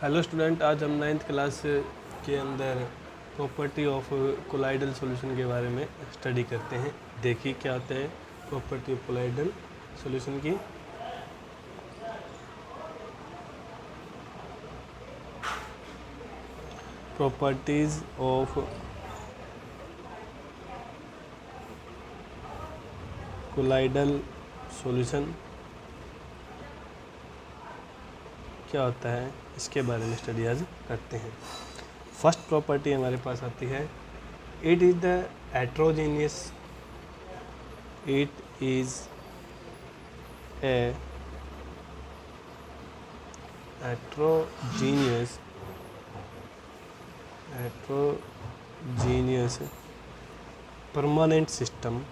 Hello student, आज हम 9th class के अंदर प्रॉपर्टी ऑफ कोलाइडल सॉल्यूशन के बारे में स्टडी करते हैं। देखिए क्या होता है प्रॉपर्टी ऑफ कोलाइडल सॉल्यूशन की। प्रॉपर्टीज ऑफ कोलाइडल सॉल्यूशन क्या होता है, इसके बारे में स्टडी आज करते हैं। फर्स्ट प्रॉपर्टी हमारे पास आती है, it is the heterogeneous, it is a heterogeneous permanent system,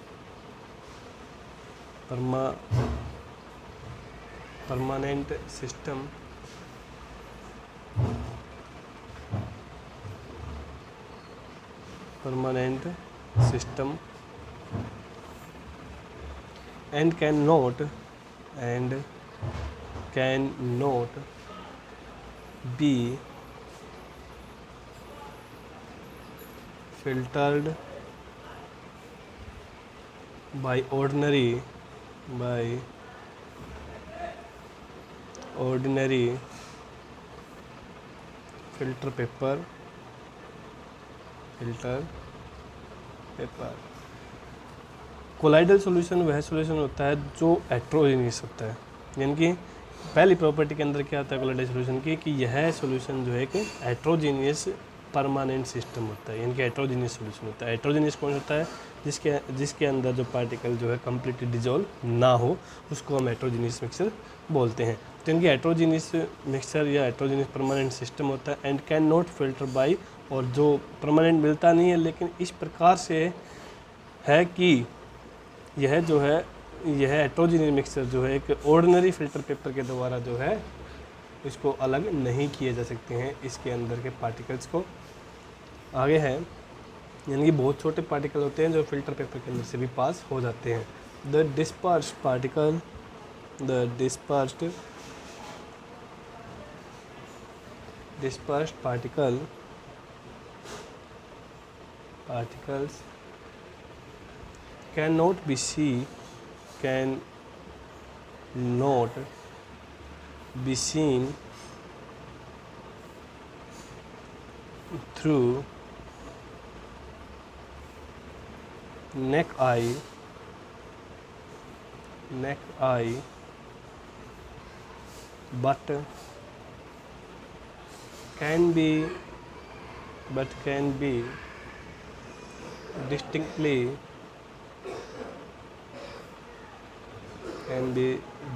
permanent system and cannot be filtered by ordinary filter paper colloidal solution वह सॉल्यूशन होता है जो हेट्रोजेनियस होता है। यानी कि पहली प्रॉपर्टी के अंदर क्या होता है कोलाइडल सॉल्यूशन की, कि यह सॉल्यूशन जो है कि हेट्रोजेनियस परमानेंट सिस्टम होता है। यानी कि हेट्रोजेनियस सॉल्यूशन होता है। हेट्रोजेनियस कौन होता है? जिसके अंदर जो पार्टिकल जो है कम्प्लीटली डिजोल्व ना हो, उसको हम हेट्रोजेनियस मिक्सचर बोलते हैं। तो इनकी हेट्रोजेनियस मिक्सचर या हेट्रोजेनियस परमानेंट सिस्टम होता है। And can not filter by, और जो परमानेंट मिलता नहीं है, लेकिन इस प्रकार से है कि यह जो है यह हेट्रोजेनियस मिक्सचर जो है एक ऑर्डिनरी फिल्टर पेपर के द्वारा जो है इसको अलग नहीं किए जा सकते हैं इसके अंदर के पार्टिकल्स को। आगे है, यानी कि बहुत छोटे पार्टिकल होते हैं जो फिल्टर पेपर के अंदर से भी पास हो जाते हैं। The dispersed particles cannot be seen through naked eye but can be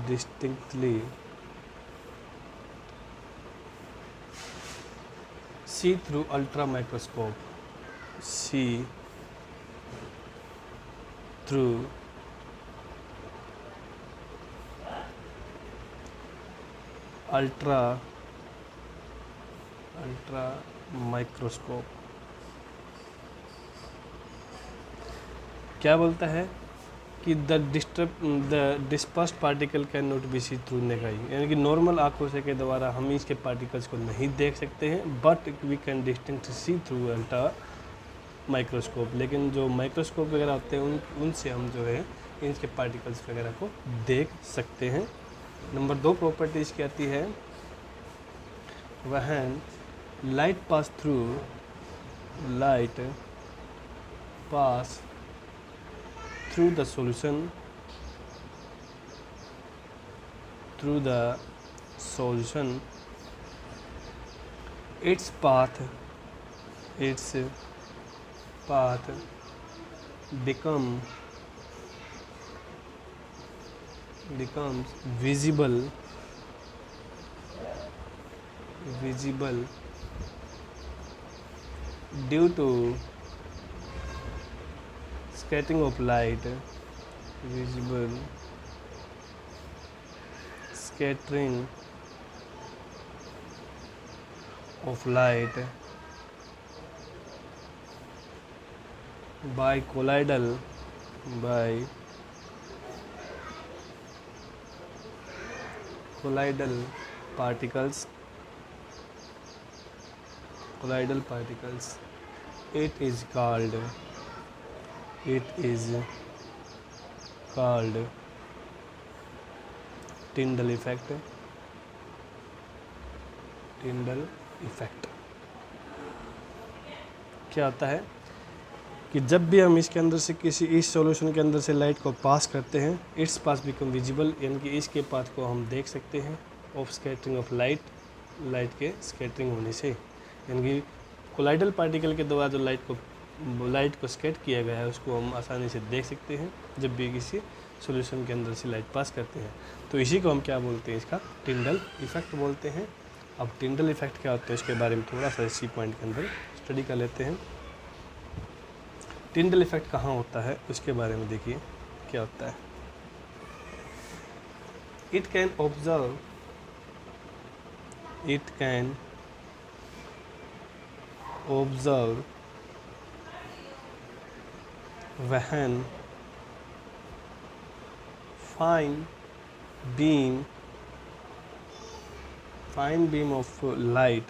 distinctly see through ultra microscope, ultra microscope. क्या बोलता है कि the dispersed particle can not be see through naked eye, यानी कि नॉर्मल आंखों से के द्वारा हम इसके पार्टिकल्स को नहीं देख सकते हैं, but we can distinct see through ultra microscope. लेकिन जो माइक्रोस्कोप वगैरह होते हैं उनसे हम जो है इसके पार्टिकल्स वगैरह को देख सकते हैं। नंबर 2 प्रॉपर्टी इसकी आती है, when light pass through the solution its path becomes visible due to scattering of light, by colloidal particles colloidal particles, it is called Tyndall effect. Tyndall effect क्या होता है कि जब भी हम इसके अंदर से इस सॉल्यूशन के अंदर से लाइट को पास करते हैं, इट्स पास बिकम विजिबल, यानी कि इसके पाथ को हम देख सकते हैं, ऑफ स्कैटरिंग ऑफ लाइट के स्कैटरिंग होने से, यानी कि कोलाइडल पार्टिकल के द्वारा जो लाइट को स्कैट किया गया है उसको हम आसानी से देख सकते हैं जब भी किसी सॉल्यूशन के अंदर से लाइट पास करते हैं। तो इसी को हम क्या बोलते हैं, इसका टिंडल इफेक्ट बोलते हैं। अब टिंडल इफेक्ट क्या होता है इसके बारे में थोड़ा सा इसी पॉइंट के अंदर स्टडी कर लेते हैं। टिंडल इफेक्ट कहाँ होता है उसके बारे में देखिए क्या होता है। It can observe when fine beam of light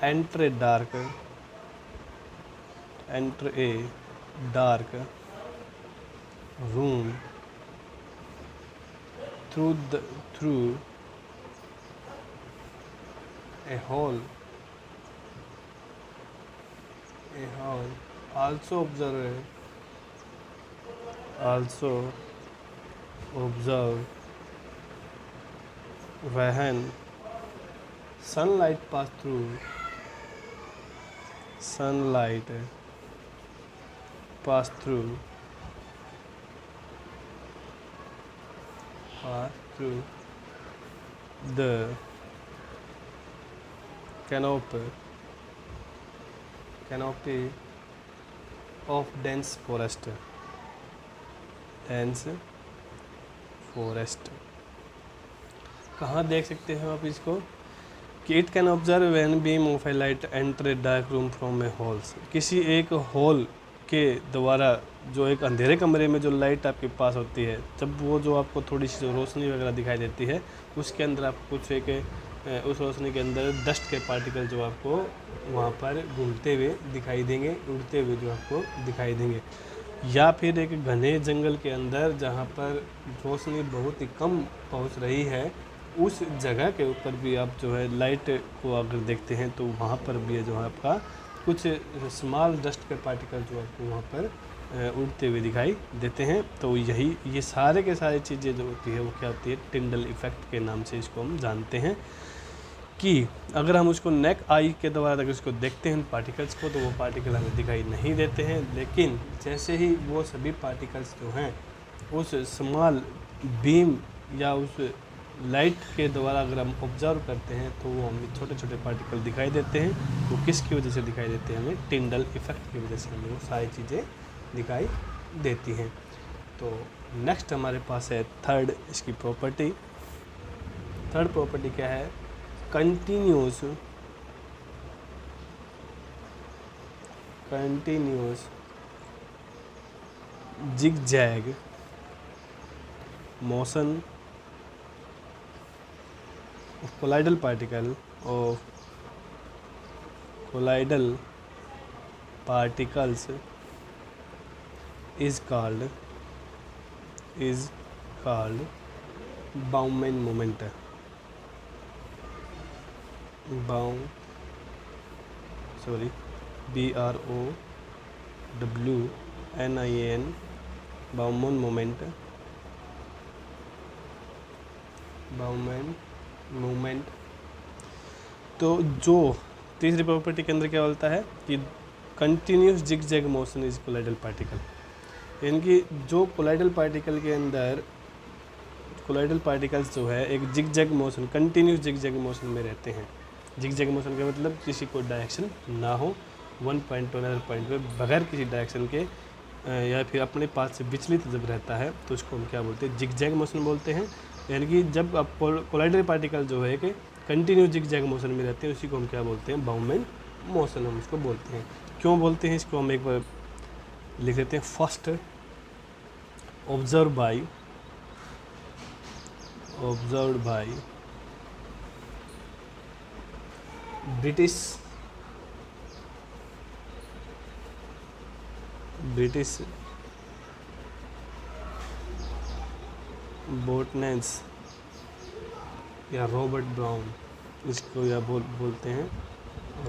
enter a dark room through a hole. Also observe when sunlight pass through the canopy of dense forest. कहाँ देख सकते हैं आप इसको कि it can observe when beam of A light enter a dark room from A holes, किसी एक whole के द्वारा जो एक अंधेरे कमरे में जो लाइट आपके पास होती है, जब वो जो आपको थोड़ी सी रोशनी वगैरह दिखाई देती है उसके अंदर आपको कुछ उस रोशनी के अंदर डस्ट के पार्टिकल जो आपको वहाँ पर घूमते हुए दिखाई देंगे, उड़ते हुए जो आपको दिखाई देंगे। या फिर एक घने जंगल के अंदर जहाँ पर रोशनी बहुत ही कम पहुँच रही है, उस जगह के ऊपर भी आप जो है लाइट को अगर देखते हैं तो वहाँ पर भी जो है आपका कुछ स्मॉल डस्ट के पार्टिकल जो आपको वहाँ पर उड़ते हुए दिखाई देते हैं। तो ये सारे के सारे चीज़ें जो होती है वो क्या होती है, टिंडल इफेक्ट के नाम से इसको हम जानते हैं। कि अगर हम उसको नेक आई के द्वारा अगर उसको देखते हैं पार्टिकल्स को, तो वो पार्टिकल हमें दिखाई नहीं देते हैं, लेकिन जैसे ही वो सभी पार्टिकल्स जो हैं उस स्मॉल बीम या उस लाइट के द्वारा अगर हम ऑब्जर्व करते हैं तो वो हमें छोटे छोटे पार्टिकल दिखाई देते हैं। वो किसकी वजह से दिखाई देते हैं, हमें टिंडल इफेक्ट की वजह से हमें वो सारी चीज़ें दिखाई देती हैं। तो नेक्स्ट हमारे पास है थर्ड इसकी प्रॉपर्टी। थर्ड प्रॉपर्टी क्या है, continuous zigzag motion of colloidal particles is called Bowman moment. BROWNIAN Bowman moment तो जो तीसरी प्रॉपर्टी के अंदर क्या बोलता है कि continuous zigzag motion is colloidal particle, यानी कि जो कोलाइडल पार्टिकल के अंदर कोलाइडल पार्टिकल्स जो है एक zigzag motion, continuous zigzag motion में रहते हैं। जिगजैग मोशन का मतलब किसी को डायरेक्शन ना हो, one point two another point पे बगैर किसी डायरेक्शन के या फिर अपने पास से विचलित जब रहता है तो उसको हम क्या बोलते हैं, जिगजैग मोशन बोलते हैं। यानी कि जब आप कोलाइडल पार्टिकल जो है कि कंटिन्यूस जिगजैग मोशन में रहते हैं उसी को हम क्या बोलते हैं, बाउमैन मोशन हम इसको बोलते हैं। क्यों बोलते हैं इसको हम एक बार लिख देते हैं। फर्स्ट, ऑब्जर्व बाय ब्रिटिश बोटनेस या रॉबर्ट ब्राउन, इसको या बोलते हैं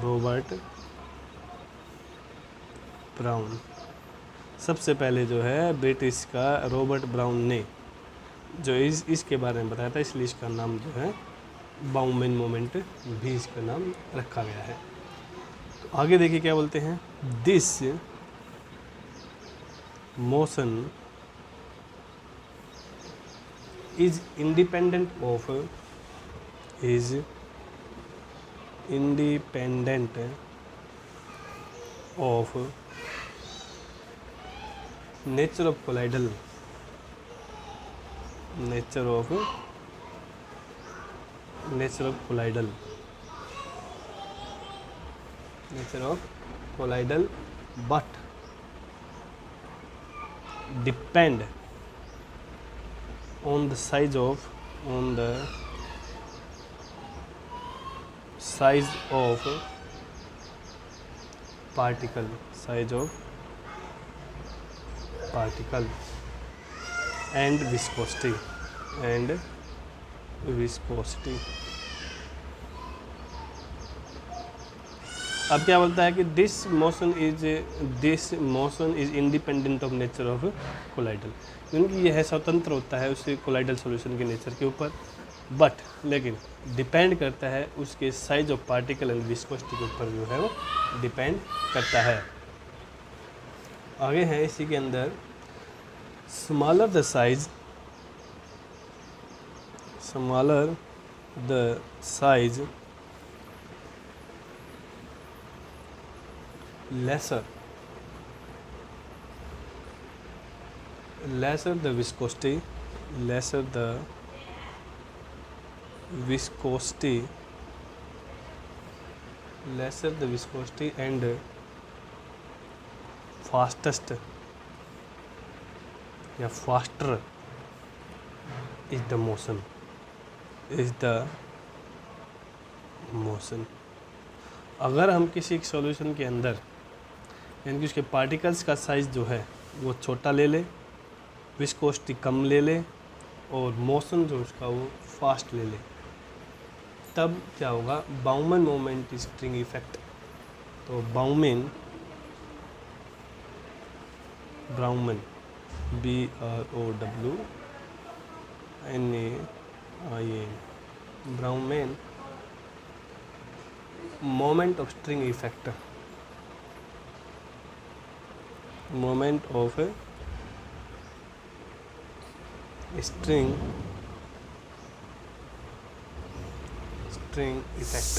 रॉबर्ट ब्राउन। सबसे पहले जो है ब्रिटिश का रॉबर्ट ब्राउन ने जो इसके बारे में बताया था, इसलिए इसका नाम जो है बाउमेन मोमेंट भी इसका नाम रखा गया है। तो आगे देखिए क्या बोलते हैं, this motion is independent of nature of colloidal but depend on the size of particle and viscosity अब क्या बोलता है कि this motion is independent of nature of colloidal, क्योंकि यह स्वतंत्र होता है उसके कोलाइडल सॉल्यूशन के नेचर के ऊपर, बट लेकिन डिपेंड करता है उसके size of particle and viscosity के ऊपर जो है वो डिपेंड करता है। आगे है इसी के अंदर, smaller the size lesser the viscosity and faster is the motion अगर हम किसी एक सॉल्यूशन के अंदर यानी कि उसके पार्टिकल्स का साइज़ जो है वो छोटा ले ले, विस्कोसिटी कम ले ले और मोशन जो उसका वो फास्ट ले ले, तब क्या होगा, बाउमन मोमेंट स्प्रिंग इफेक्ट। तो Bowman BROWMANIN Bowman moment of spring effect, moment of a string effect।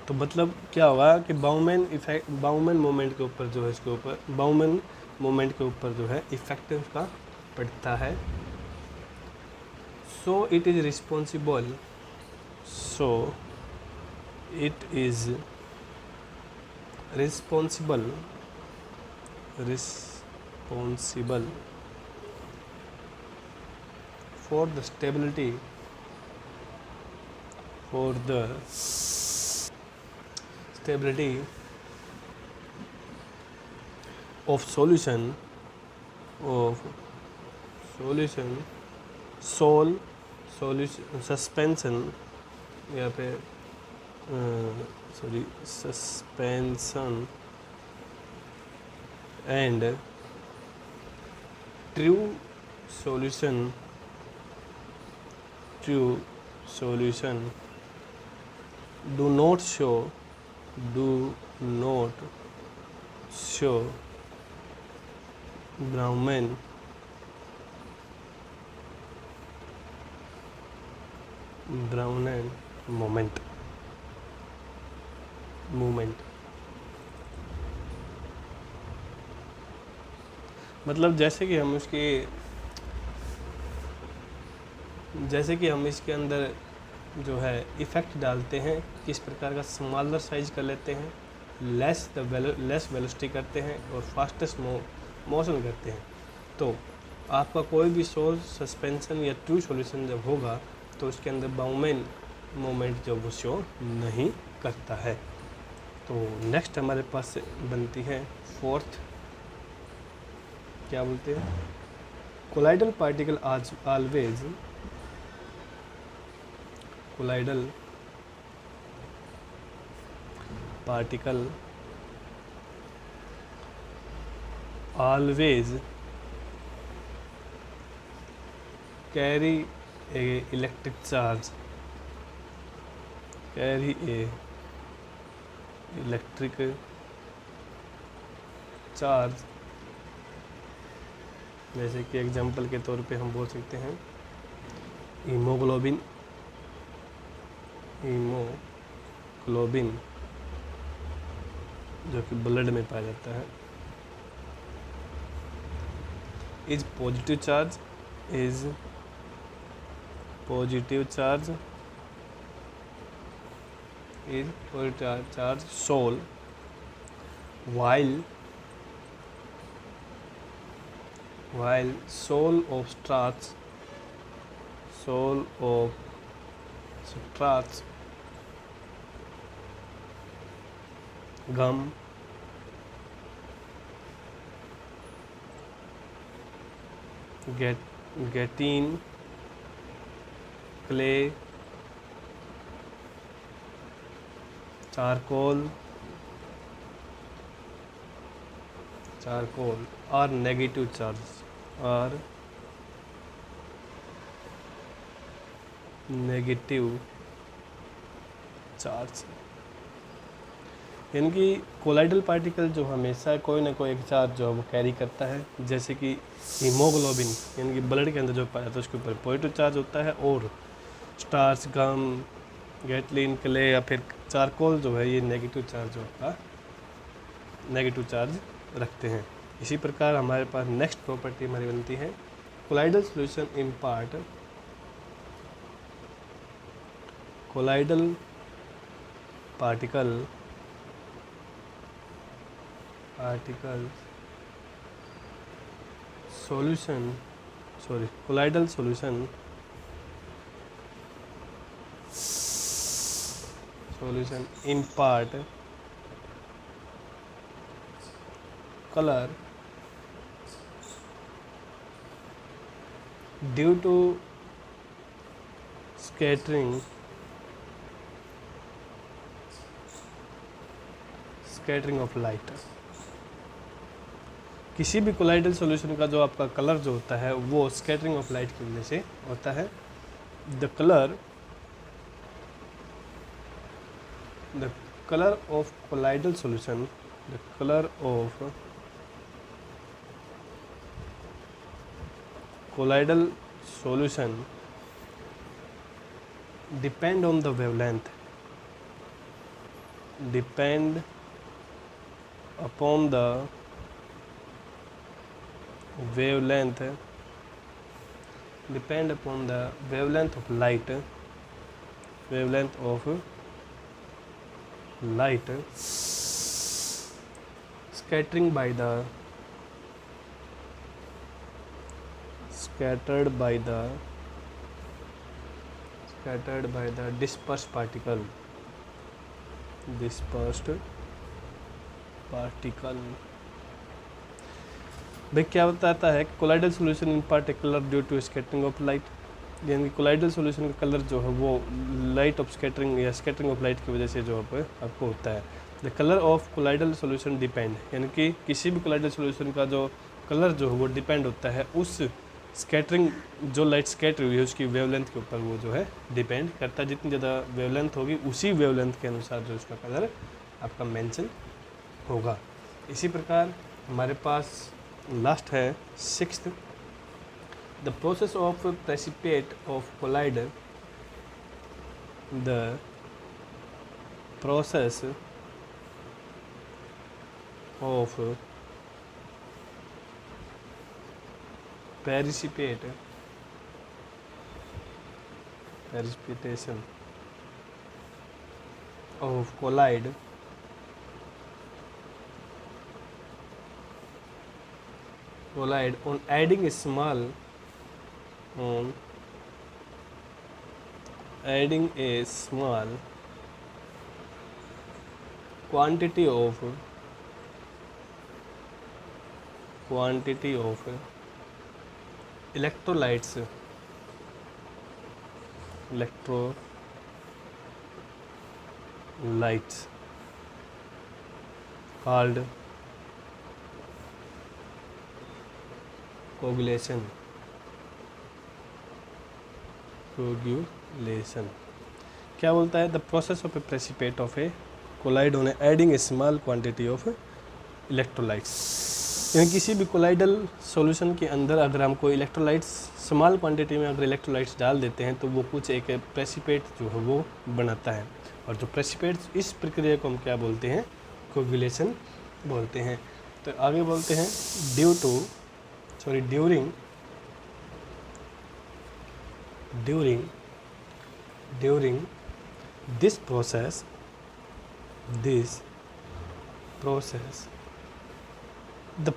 तो मतलब क्या होगा कि बाउमन मोमेंट के ऊपर जो है इसके ऊपर बाउमन मोमेंट के ऊपर जो है इफेक्ट उसका पड़ता है। So it is responsible responsible for the stability of solution suspension या फिर suspension and true solution do not show Brownian moment। मतलब जैसे कि हम इसके अंदर जो है इफ़ेक्ट डालते हैं, किस प्रकार का स्मॉलर साइज कर लेते हैं, लेस वेलोसिटी करते हैं और फास्टेस्ट मोशन करते हैं। तो आपका कोई भी सोर्स सस्पेंशन या ट्रू सॉल्यूशन जब होगा तो उसके अंदर बाउमैन मोमेंट जो वो शो नहीं करता है। तो नेक्स्ट हमारे पास बनती है फोर्थ, क्या बोलते हैं, colloidal particle always, colloidal particle always carry a electric charge, carry a electric charge। जैसे कि एग्जांपल के तौर पे हम बोल सकते हैं हीमोग्लोबिन, हीमोग्लोबिन जो कि ब्लड में पाया जाता है, is positive charge, is positive charge, is positive charge soul, while soul of struts, gum, getine, clay, charcoal are negative charges, are negative charge. यानी कि कोलाइडल पार्टिकल जो हमेशा कोई ना कोई एक चार्ज जो है वो कैरी करता है, जैसे कि हीमोग्लोबिन यानी कि ब्लड के अंदर जो पाया जाता है उसके ऊपर पॉजिटिव चार्ज होता है, और स्टार्च, गम, गैटलिन, क्ले या फिर चारकोल जो है ये नेगेटिव चार्ज होता, नेगेटिव चार्ज रखते हैं। इसी प्रकार हमारे पास नेक्स्ट प्रॉपर्टी हमारी बनती है colloidal solution impart, colloidal particle solution, colloidal solution impart color due to scattering of light। किसी भी कोलाइडल सॉल्यूशन का जो आपका कलर जो होता है वो स्कैटरिंग ऑफ लाइट की वजह से होता है। The colour of colloidal solution, the color of colloidal solution depend on the wavelength, depend upon the wavelength, depend upon the wavelength of light, wavelength of light scattered by the dispersed particle, भाई क्या बताता है कि colloidal solution in particular due to scattering of light, यानी कि colloidal solution का colour जो है वो लाइट ऑफ स्कैटरिंग या स्कैटरिंग ऑफ लाइट की वजह से जो आपको होता है। The colour of colloidal solution depend, यानी कि किसी भी कोलाइडल सॉल्यूशन का जो कलर जो है वो डिपेंड होता है उस स्कैटरिंग, जो लाइट स्कैटर हुई है उसकी वेवलेंथ के ऊपर वो जो है डिपेंड करता है। जितनी ज़्यादा वेवलेंथ होगी उसी वेवलेंथ के अनुसार जो उसका कलर आपका मेंशन होगा। इसी प्रकार हमारे पास लास्ट है sixth, the process of precipitate of collider, the process of precipitation of collide on adding a small adding a small quantity of electrolytes called coagulation क्या बोलता है? The process of a precipitate of a colloid on adding a small quantity of electrolytes. यानी किसी भी colloidal solution के अंदर अगर हम कोई इलेक्ट्रोलाइट्स स्मॉल क्वांटिटी में अगर इलेक्ट्रोलाइट्स डाल देते हैं तो वो कुछ एक प्रेसिपिटेट जो है वो बनाता है। और जो प्रेसिपिटेट, इस प्रक्रिया को हम क्या बोलते हैं? कोगुलेशन बोलते हैं। तो आगे बोलते हैं during this process the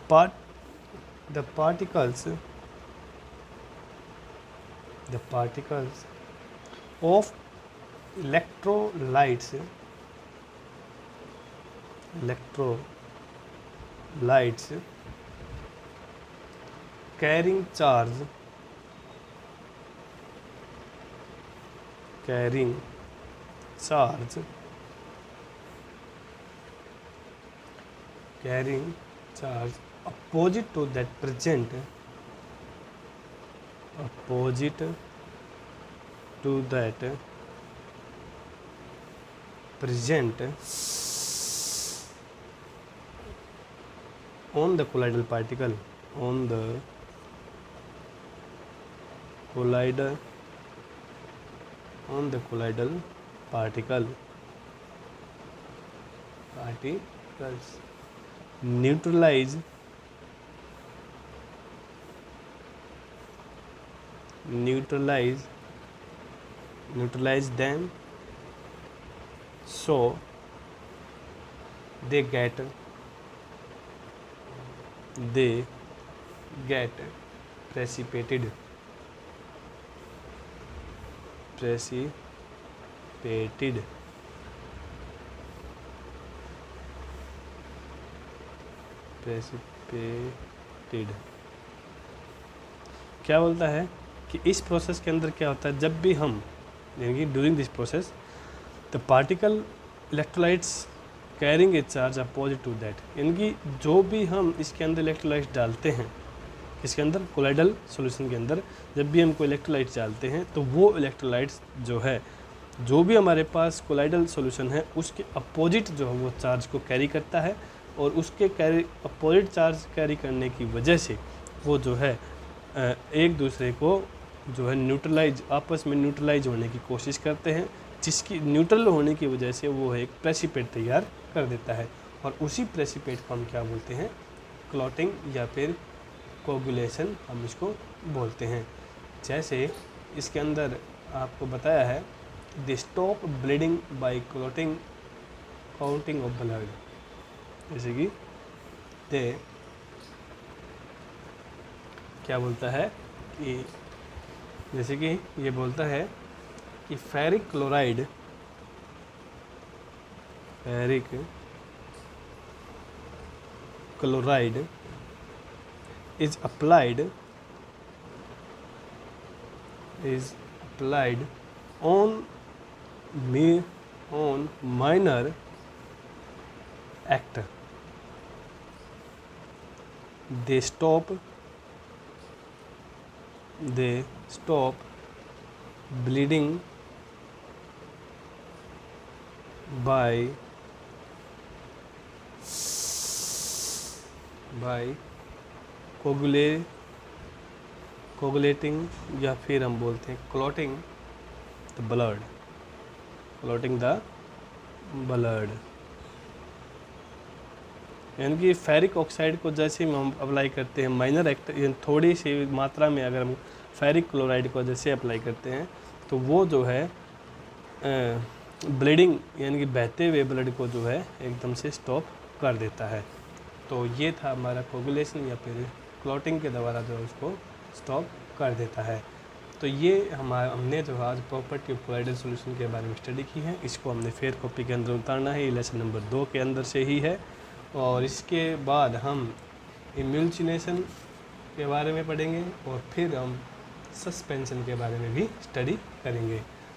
particles of electrolytes carrying charge opposite to that present on the colloidal particle particles neutralize them, so they get precipitated क्या बोलता है कि इस प्रोसेस के अंदर क्या होता है? जब भी हम, यानी कि during this process the particle electrolytes carrying a charge opposite to that, यानी कि जो भी हम इसके अंदर इलेक्ट्रोलाइट्स डालते हैं, इसके अंदर कोलाइडल सॉल्यूशन के अंदर जब भी हम कोई इलेक्ट्रोलाइट्स डालते हैं तो वो इलेक्ट्रोलाइट्स जो है, जो भी हमारे पास कोलाइडल सॉल्यूशन है उसके अपोजिट जो है वो चार्ज को कैरी करता है। और उसके अपोजिट चार्ज कैरी करने की वजह से वो जो है एक दूसरे को जो है आपस में न्यूट्रलाइज होने की कोशिश करते हैं, जिसकी न्यूट्रल होने की वजह से वो एक प्रेसिपिटेट तैयार कर देता है। और उसी प्रेसिपिटेट को हम क्या बोलते हैं? क्लॉटिंग या फिर कोगुलेशन हम इसको बोलते हैं। जैसे इसके अंदर आपको बताया है the stop bleeding by clotting counting of blood, जैसे कि क्या बोलता है कि जैसे कि ये बोलता है कि ferric chloride is applied on minor act. They stop bleeding by coagulating या फिर हम बोलते हैं क्लॉटिंग द ब्लड, यानी कि फेरिक ऑक्साइड को जैसे हम अप्लाई करते हैं माइनर एक्ट, थोड़ी सी मात्रा में अगर हम फेरिक क्लोराइड को जैसे अप्लाई करते हैं तो वो जो है ब्लीडिंग यानी कि बहते हुए ब्लड को जो है एकदम से स्टॉप कर देता है। तो ये था हमारा कोगुलेशन या फिर क्लॉटिंग के द्वारा जो उसको स्टॉप कर देता है। तो ये हमने जो आज प्रॉपर्टी ऑफ कोलाइडल सॉल्यूशन के बारे में स्टडी की है, इसको हमने फेयर कॉपी के अंदर उतारना है, ये लेसन नंबर 2 के अंदर से ही है। और इसके बाद हम इम्यूल्सिनेशन के बारे में पढ़ेंगे और फिर हम सस्पेंशन के बारे में भी स्टडी करेंगे।